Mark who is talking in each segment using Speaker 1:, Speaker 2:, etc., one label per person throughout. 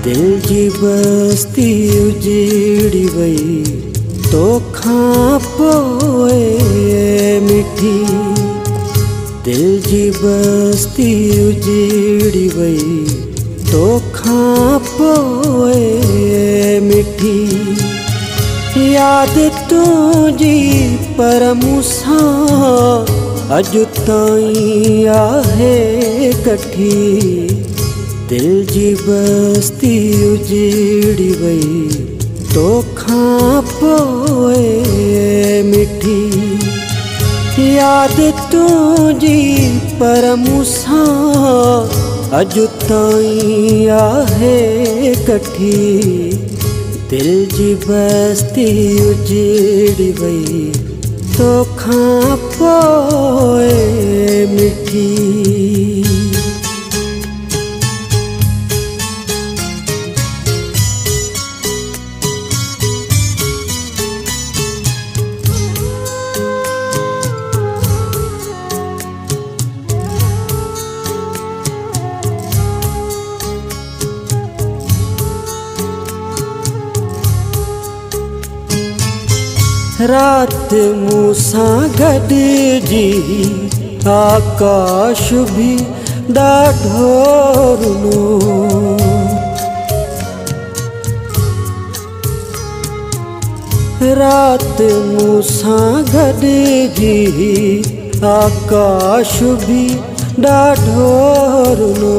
Speaker 1: दिल जी बस्ती उजड़ी वई तोखां पोइ मिठी। दिल जी बस्ती उजड़ी वई तोखां पोइ मिठी। याद तुंहिंजी पर मूंसां अॼु ताईं आहे कठी। दिल जी बस्ती उजड़ी वई तोखां पोइ मिठी। याद तुंहिंजी पर मूंसां अॼु ताईं आहे कठी। दिल जी बस्ती उजड़ी वई तोखां पोइ मिठी। रात मूंसां गॾिजी आकाश भी ॾाढो रुनो। रात मूंसां गॾिजी आकाश भी ॾाढो रुनो।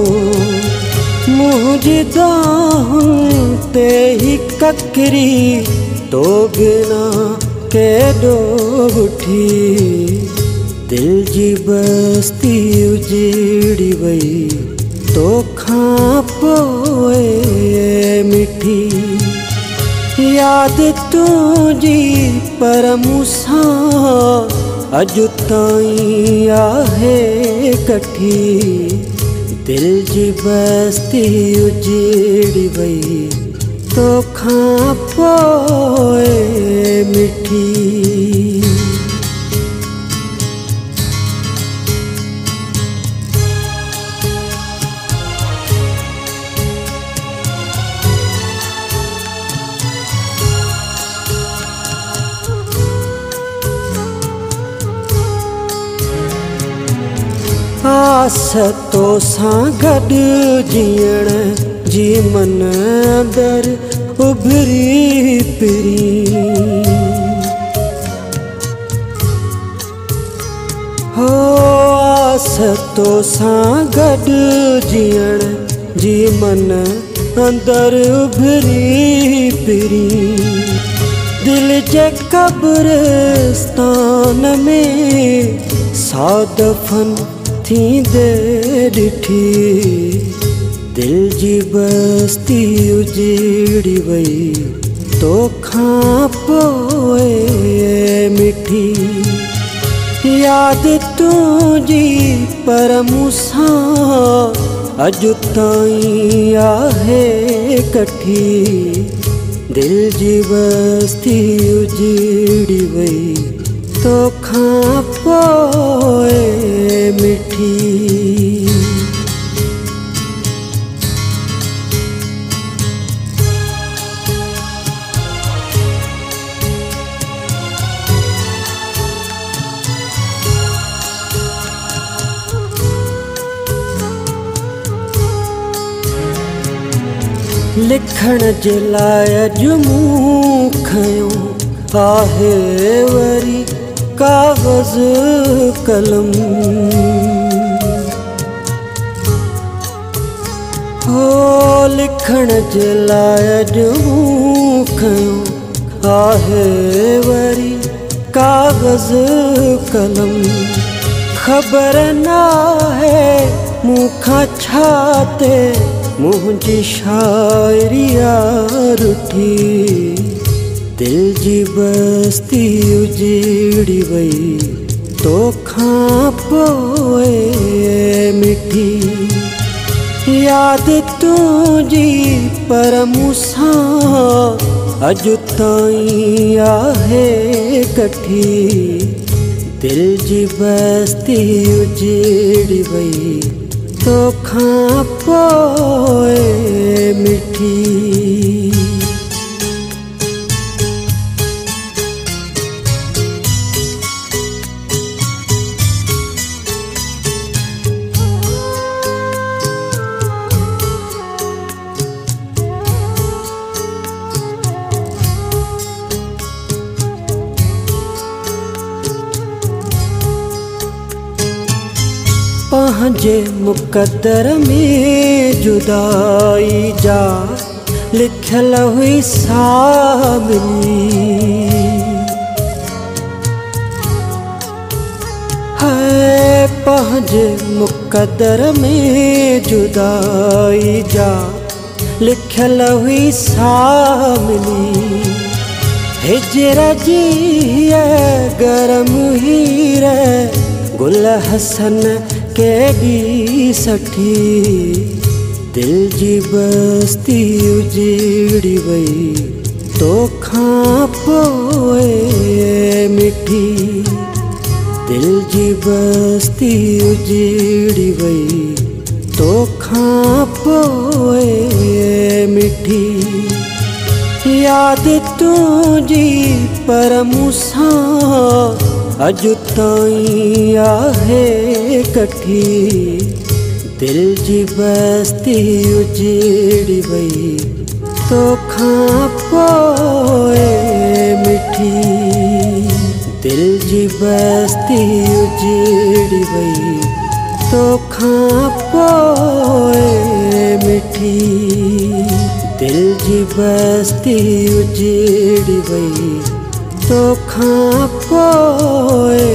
Speaker 1: मुंहिंजी दाहुनि ते ही ककरी तो बिना केॾो उठी। दिल जी बस्ती उजड़ी वई तोखां पोइ मिठी। याद तुंहिंजी पर मूंसां अॼु ताईं आहे कठी। दिल जी बस्ती उजड़ी वई तोखां पोइ मिठी। आस तोसां गॾु जीअण जी मन अंदरि उभरी पिरी। हो आस तोसां गॾु जीअण जी मन अंदरि उभरी पिरी। दिल जे कब्रिस्तान में सादफन थींदे ॾिठी। दिल जी बस्ती उजड़ी वई तोखां पोइ मिठी। याद तुंहिंजी पर मूंसां अॼु ताईं आहे कठी। दिल जी बस्ती उजड़ी वई तोखां पोइ मिठी। लिखण जे लाइ अॼु मूं खयो आहे वरी काग़ज़ कलम। हो लिखण जे लाइ अॼु मूं खयो आहे वरी काग़ज़ कलम। ख़बर नाहे मूंखां छा ते मुंहिंजी शाइरिया रुठी। दिल जी बस्ती उजड़ी वई तोखां पोइ मिठी। याद तुंहिंजी पर मूंसां अॼु ताईं आहे कठी। दिल जी बस्ती उजड़ी वई तोखां पोइ मिठी। पंहिंजे मुक़दर में जुदाई जा लिखल हुई सामिनी। है पंहिंजे मुक़दर में जुदाई जा लिखल हुई सामिनी। हिजर जी गरम हीर गुल हसन केॾी सठी। दिल जी बस्ती उजड़ी वई तोखां पोइ मिठी। दिल जी बस्ती उजड़ी वई तोखां पोइ मिठी। याद तुंहिंजी पर मूंसां अॼु ताईं आहे कठी। दिल जी बस्ती उजड़ी वई तोखां पोइ मिठी। दिल जी बस्ती उजड़ी वई तोखां पोइ मिठी। दिल जी बस्ती उजड़ी वई तोखां पोइ